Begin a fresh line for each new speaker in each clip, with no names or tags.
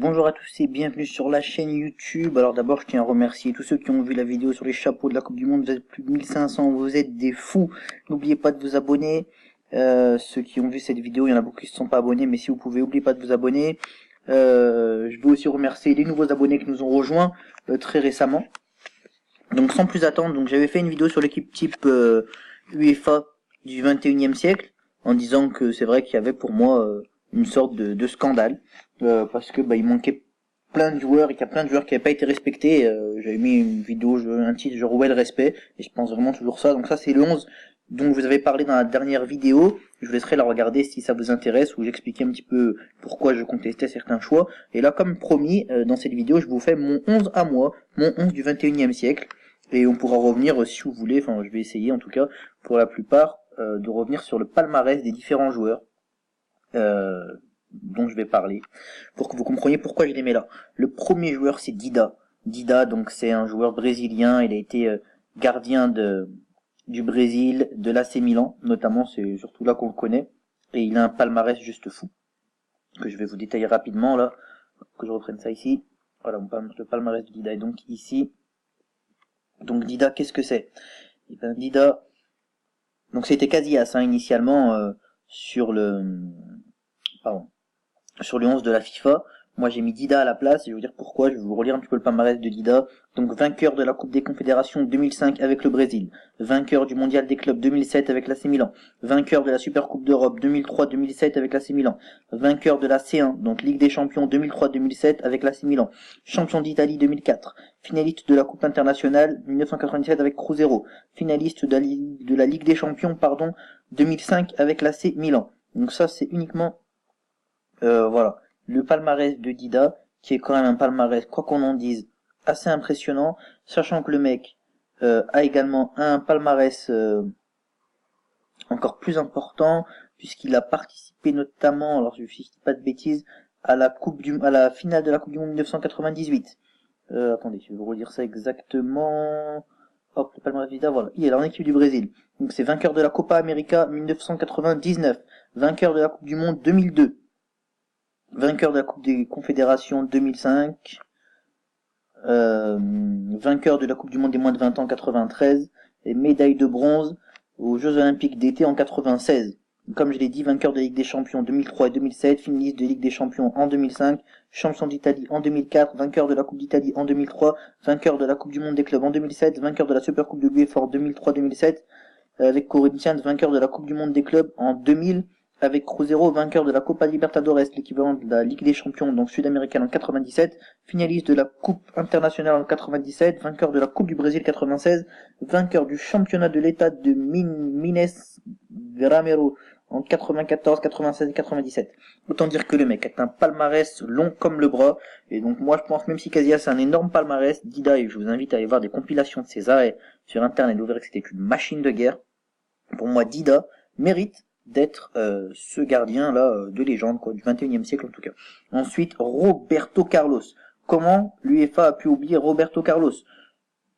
Bonjour à tous et bienvenue sur la chaîne YouTube. Alors d'abord je tiens à remercier tous ceux qui ont vu la vidéo sur les chapeaux de la Coupe du Monde. Vous êtes plus de 1500, vous êtes des fous. N'oubliez pas de vous abonner. Ceux qui ont vu cette vidéo, il y en a beaucoup qui ne se sont pas abonnés, mais si vous pouvez, n'oubliez pas de vous abonner. Je veux aussi remercier les nouveaux abonnés qui nous ont rejoints très récemment. Donc sans plus attendre, donc j'avais fait une vidéo sur l'équipe type UEFA du 21e siècle, en disant que c'est vrai qu'il y avait pour moi une sorte de scandale, parce que il manquait plein de joueurs et qu'il y a plein de joueurs qui n'avaient pas été respectés. J'avais mis une vidéo, un titre genre où est le respect, et je pense vraiment toujours ça. Donc ça c'est le 11 dont je vous avais parlé dans la dernière vidéo. Je vous laisserai la regarder si ça vous intéresse, où j'expliquais un petit peu pourquoi je contestais certains choix. Et là, comme promis, dans cette vidéo, je vous fais mon 11 à moi, mon 11 du 21e siècle. Et on pourra revenir, si vous voulez, enfin je vais essayer en tout cas, pour la plupart, de revenir sur le palmarès des différents joueurs dont je vais parler, pour que vous compreniez pourquoi je les mets là. Le premier joueur c'est Dida. Dida, donc c'est un joueur brésilien, il a été gardien du Brésil, de l'AC Milan, notamment, c'est surtout là qu'on le connaît, et il a un palmarès juste fou, que je vais vous détailler rapidement là, que je reprenne ça ici. Voilà, le palmarès de Dida est donc ici. Donc Dida, qu'est-ce que c'est? Et ben Dida, donc c'était Casillas initialement sur le sur le 11 de la FIFA. Moi j'ai mis Dida à la place, et je vais vous dire pourquoi, je vais vous relire un petit peu le palmarès de Dida. Donc vainqueur de la Coupe des Confédérations 2005 avec le Brésil, vainqueur du Mondial des clubs 2007 avec l'AC Milan, vainqueur de la Super Coupe d'Europe 2003-2007 avec l'AC Milan, vainqueur de la C1, donc Ligue des Champions 2003-2007 avec l'AC Milan, champion d'Italie 2004, finaliste de la Coupe internationale 1997 avec Cruzeiro, finaliste de la Ligue des Champions 2005 avec l'AC Milan. Donc ça c'est uniquement voilà, le palmarès de Dida, qui est quand même un palmarès, quoi qu'on en dise, assez impressionnant, sachant que le mec a également un palmarès encore plus important, puisqu'il a participé notamment, alors je ne dis pas de bêtises, à la finale de la Coupe du Monde 1998. Attendez, je vais vous redire ça exactement. Hop, le palmarès de Dida, voilà. Il est en équipe du Brésil. Donc c'est vainqueur de la Copa América 1999, vainqueur de la Coupe du Monde 2002, vainqueur de la Coupe des Confédérations 2005, vainqueur de la Coupe du Monde des moins de 20 ans 93, et médaille de bronze aux Jeux Olympiques d'été en 96. Comme je l'ai dit, vainqueur de la Ligue des Champions 2003 et 2007, finaliste de Ligue des Champions en 2005, champion d'Italie en 2004, vainqueur de la Coupe d'Italie en 2003, vainqueur de la Coupe du Monde des clubs en 2007, vainqueur de la Super Coupe de l'UEFA en 2003-2007, avec Corinthians, vainqueur de la Coupe du Monde des clubs en 2000, avec Cruzeiro, vainqueur de la Copa Libertadores, l'équivalent de la Ligue des Champions, donc sud-américaine en 97, finaliste de la Coupe internationale en 97, vainqueur de la Coupe du Brésil 96, vainqueur du championnat de l'État de Minas Gerais en 94, 96 et 97. Autant dire que le mec a un palmarès long comme le bras, et donc moi je pense, même si Casillas a un énorme palmarès, Dida, et je vous invite à aller voir des compilations de ses arrêts sur internet, vous verrez que c'était une machine de guerre. Pour moi, Dida mérite d'être ce gardien là de légende, quoi, du 21e siècle en tout cas. Ensuite, Roberto Carlos. Comment l'UEFA a pu oublier Roberto Carlos?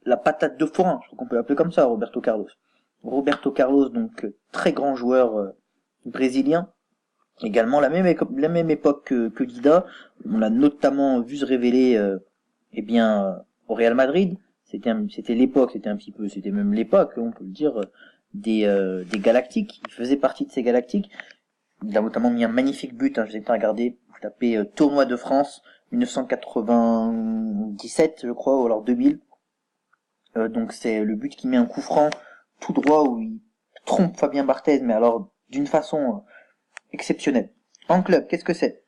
La patate de forain, je crois qu'on peut l'appeler comme ça, Roberto Carlos. Roberto Carlos, donc très grand joueur brésilien. Également la même époque que Dida. On l'a notamment vu se révéler au Real Madrid. C'était l'époque, c'était même l'époque, on peut le dire, des Galactiques. Il faisait partie de ces Galactiques. Il a notamment mis un magnifique but, je vous invite à regarder, vous tapez Tournoi de France 1997 je crois, ou alors 2000. Donc c'est le but qui met un coup franc tout droit où il trompe Fabien Barthez, mais alors d'une façon exceptionnelle. En club, qu'est-ce que c'est?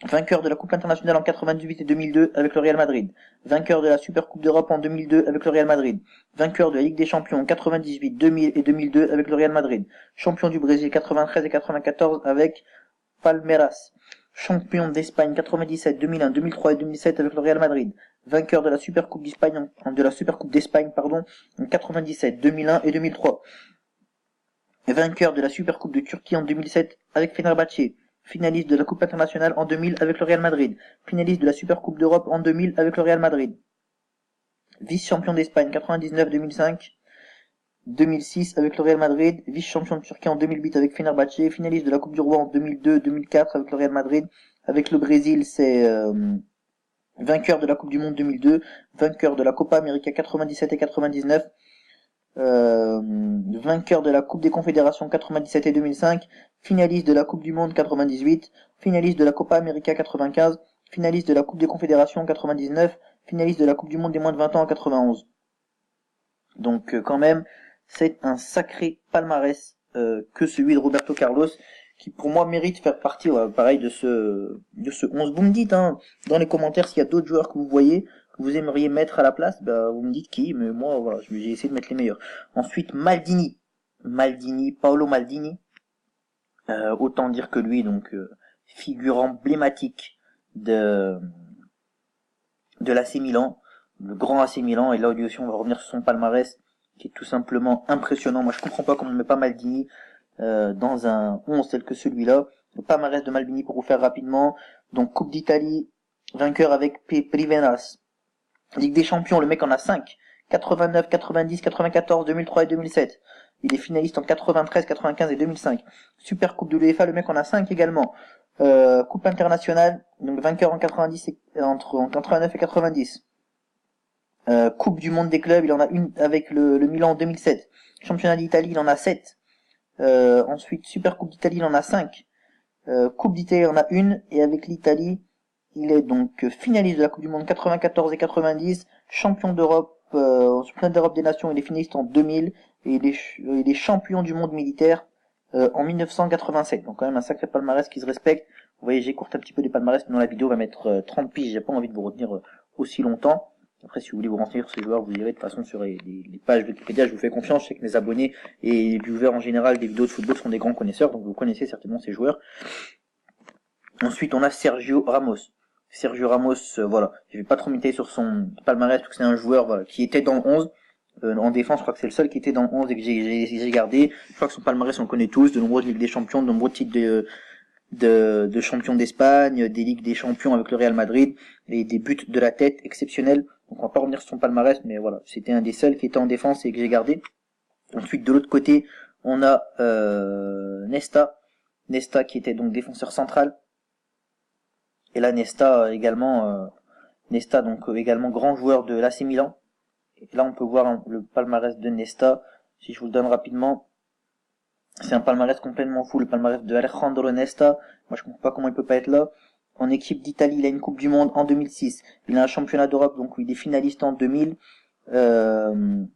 Vainqueur de la Coupe internationale en 98 et 2002 avec le Real Madrid. Vainqueur de la Super Coupe d'Europe en 2002 avec le Real Madrid. Vainqueur de la Ligue des Champions en 98, 2000 et 2002 avec le Real Madrid. Champion du Brésil 93 et 94 avec Palmeiras. Champion d'Espagne 97, 2001, 2003 et 2007 avec le Real Madrid. Vainqueur de la Super Coupe d'Espagne en 97, 2001 et 2003. Vainqueur de la Super Coupe de Turquie en 2007 avec Fenerbahçe. Finaliste de la Coupe internationale en 2000 avec le Real Madrid. Finaliste de la Super Coupe d'Europe en 2000 avec le Real Madrid. Vice-champion d'Espagne 99, 2005, 2006 avec le Real Madrid. Vice-champion de Turquie en 2008 avec Fenerbahçe. Finaliste de la Coupe du Roi en 2002, 2004 avec le Real Madrid. Avec le Brésil, c'est vainqueur de la Coupe du Monde 2002, vainqueur de la Copa América 97 et 99, vainqueur de la Coupe des Confédérations 97 et 2005, finaliste de la Coupe du Monde 98, finaliste de la Copa América 95, finaliste de la Coupe des Confédérations 99, finaliste de la Coupe du Monde des moins de 20 ans en 91. Donc quand même, c'est un sacré palmarès que celui de Roberto Carlos, qui pour moi mérite faire partie, pareil, de ce 11. Vous me dites dans les commentaires s'il y a d'autres joueurs que vous voyez, que vous aimeriez mettre à la place, vous me dites qui, mais moi voilà, j'ai essayé de mettre les meilleurs. Ensuite Maldini, Paolo Maldini, autant dire que lui, donc figure emblématique de l'AC Milan, le grand AC Milan, et là aussi on va revenir sur son palmarès qui est tout simplement impressionnant. Moi je comprends pas comment on met pas Maldini dans un 11 tel que celui-là. Le palmarès de Maldini pour vous faire rapidement. Donc Coupe d'Italie, vainqueur avec Privenas. Ligue des Champions, le mec en a 5. 89, 90, 94, 2003 et 2007. Il est finaliste en 93, 95 et 2005. Super Coupe de l'UEFA, le mec en a 5 également. Coupe internationale, donc vainqueur en 90 en 89 et 90. Coupe du monde des clubs, il en a une avec le Milan en 2007. Championnat d'Italie, il en a 7. Ensuite, Super Coupe d'Italie, il en a 5. Coupe d'Italie, il en a une. Et avec l'Italie, il est donc finaliste de la Coupe du Monde 94 et 90, champion d'Europe, championnat d'Europe des Nations, il est finaliste en 2000, et il est champion du monde militaire en 1987. Donc quand même un sacré palmarès qui se respecte. Vous voyez, j'écourte un petit peu les palmarès, mais dans la vidéo, on va mettre 30 piges, j'ai pas envie de vous retenir aussi longtemps. Après, si vous voulez vous renseigner sur ces joueurs, vous irez de toute façon sur les pages Wikipédia, je vous fais confiance, je sais que mes abonnés et les viewers en général des vidéos de football sont des grands connaisseurs, donc vous connaissez certainement ces joueurs. Ensuite, on a Sergio Ramos. Sergio Ramos, voilà, je vais pas trop m'étaler sur son palmarès, parce que c'est un joueur voilà, qui était dans le 11. En défense, je crois que c'est le seul qui était dans le 11 et que j'ai gardé. Je crois que son palmarès, on le connaît tous, de nombreuses Ligues des Champions, de nombreux titres de champion d'Espagne, des Ligues des Champions avec le Real Madrid, et des buts de la tête exceptionnels. Donc on va pas revenir sur son palmarès, mais voilà, c'était un des seuls qui était en défense et que j'ai gardé. Ensuite, de l'autre côté, on a Nesta qui était donc défenseur central. Et là, Nesta également grand joueur de l'AC Milan. Et là, on peut voir le palmarès de Nesta. Si je vous le donne rapidement, c'est un palmarès complètement fou, le palmarès de Alejandro Nesta. Moi, je comprends pas comment il peut pas être là. En équipe d'Italie, il a une Coupe du Monde en 2006. Il a un championnat d'Europe, donc il est finaliste en 2000. Il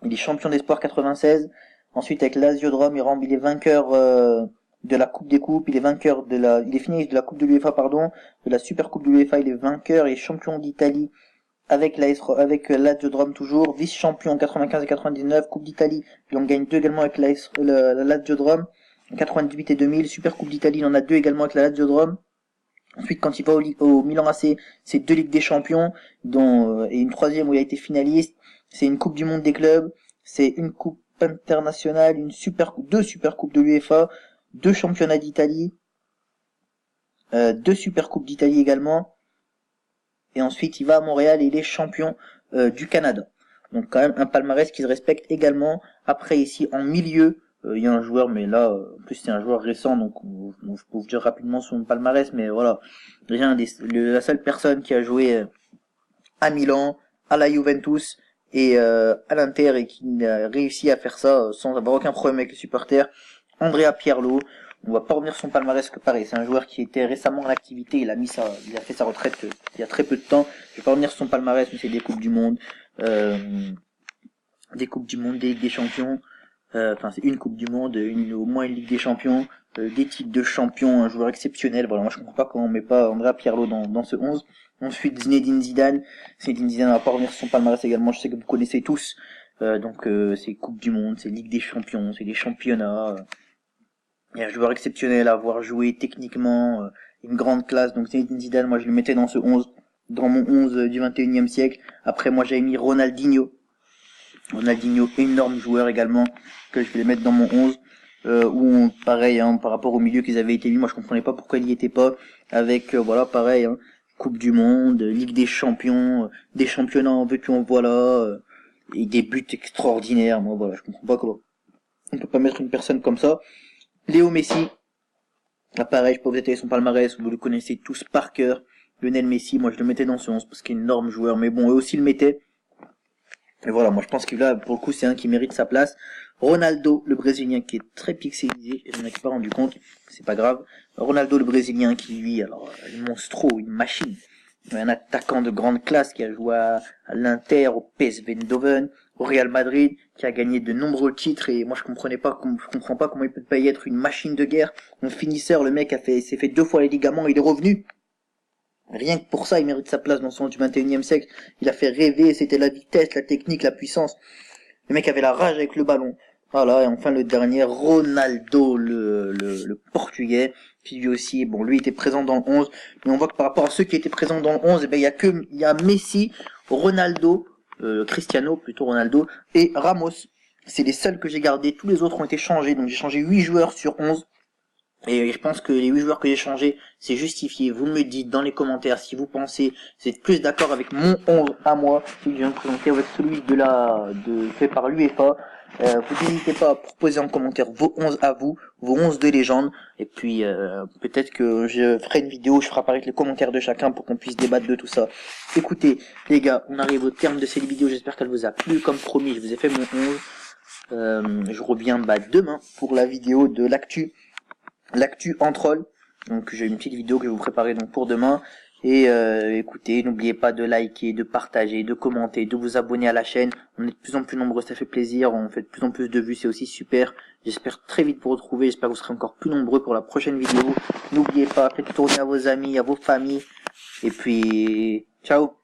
est champion d'espoir 96. Ensuite, avec Lazio de Rome, il est vainqueur de la Coupe des Coupes. Il est finaliste de la Coupe de l'UEFA, de la Super Coupe de l'UEFA. Il est vainqueur et champion d'Italie avec Lazio de Rome toujours. Vice-champion en 95 et 99. Coupe d'Italie, il en gagne 2 également avec la Lazio de Rome. En 98 et 2000. Super Coupe d'Italie, il en a 2 également avec la Lazio de Rome. Ensuite, quand il va au Milan AC, c'est 2 Ligues des Champions, et une troisième où il a été finaliste. C'est une Coupe du Monde des clubs, c'est une Coupe internationale, deux Super Coupes de l'UEFA, 2 championnats d'Italie, 2 Super Coupes d'Italie également. Et ensuite, il va à Montréal et il est champion du Canada. Donc quand même un palmarès qui se respecte également. Après ici, en milieu, il y a un joueur, mais là, en plus c'est un joueur récent, donc je peux vous dire rapidement son palmarès, mais voilà. Déjà, la seule personne qui a joué à Milan, à la Juventus et à l'Inter et qui a réussi à faire ça sans avoir aucun problème avec les supporters, Andrea Pirlo. On va pas revenir sur son palmarès, que pareil, c'est un joueur qui était récemment en activité, il a fait sa retraite il y a très peu de temps. Je vais pas revenir sur son palmarès, mais c'est des Coupes du Monde, des Ligues des Champions, c'est une Coupe du Monde, au moins une Ligue des Champions, des titres de champion, un joueur exceptionnel. Voilà, moi je comprends pas comment on met pas Andrea Pirlo dans ce 11. Ensuite, Zinedine Zidane, on va pas revenir sur son palmarès également, je sais que vous connaissez tous. C'est Coupe du Monde, c'est Ligue des Champions, c'est des championnats. Il y a un joueur exceptionnel à avoir joué techniquement, une grande classe. Donc Zinedine Zidane, moi je le mettais dans ce 11, dans mon 11 du 21e siècle. Après, moi j'avais mis Ronaldinho, énorme joueur également, que je voulais mettre dans mon 11. Pareil, par rapport au milieu qu'ils avaient été mis, moi je comprenais pas pourquoi il y était pas. Avec, pareil, Coupe du Monde, Ligue des Champions, des championnats en veux-tu en voilà, et des buts extraordinaires. Moi voilà, je comprends pas comment on peut pas mettre une personne comme ça. Léo Messi, là pareil, je peux vous étaler son palmarès, vous le connaissez tous par cœur. Lionel Messi, moi je le mettais dans ce 11 parce qu'il est un énorme joueur, mais bon, eux aussi le mettaient. Et voilà, moi je pense que là, pour le coup, c'est un qui mérite sa place. Ronaldo, le Brésilien, qui est très pixelisé, je m'en ai pas rendu compte, c'est pas grave. Ronaldo, le Brésilien, qui lui, alors, un monstro, une machine. Un attaquant de grande classe qui a joué à l'Inter, au PSV Eindhoven, au Real Madrid, qui a gagné de nombreux titres, et moi je comprends pas comment il peut pas y être une machine de guerre. Un finisseur, le mec s'est fait 2 fois les ligaments, il est revenu. Rien que pour ça, il mérite sa place dans son du 21e siècle. Il a fait rêver, c'était la vitesse, la technique, la puissance. Le mec avait la rage avec le ballon. Voilà, et enfin le dernier, Ronaldo, le Portugais, qui lui aussi, bon, lui était présent dans le 11, mais on voit que par rapport à ceux qui étaient présents dans le 11, eh ben, il y a Messi, Ronaldo, Cristiano, plutôt Ronaldo, et Ramos. C'est les seuls que j'ai gardés, tous les autres ont été changés, donc j'ai changé 8 joueurs sur 11. Et je pense que les 8 joueurs que j'ai changés, c'est justifié. Vous me dites dans les commentaires si vous pensez, vous êtes plus d'accord avec mon 11 à moi, si je viens de présenter avec celui fait par l'UEFA. Vous n'hésitez pas à proposer en commentaire vos 11 à vous, vos 11 de légende. Et puis, peut-être que je ferai une vidéo, je ferai apparaître les commentaires de chacun pour qu'on puisse débattre de tout ça. Écoutez, les gars, on arrive au terme de cette vidéo. J'espère qu'elle vous a plu. Comme promis, je vous ai fait mon 11. Je reviens demain pour la vidéo de l'actu en troll. Donc j'ai une petite vidéo que je vais vous préparer donc pour demain. Et écoutez, n'oubliez pas de liker, de partager, de commenter, de vous abonner à la chaîne. On est de plus en plus nombreux, ça fait plaisir. On fait de plus en plus de vues, c'est aussi super. J'espère très vite vous retrouver. J'espère que vous serez encore plus nombreux pour la prochaine vidéo. N'oubliez pas, faites tourner à vos amis, à vos familles. Et puis, ciao.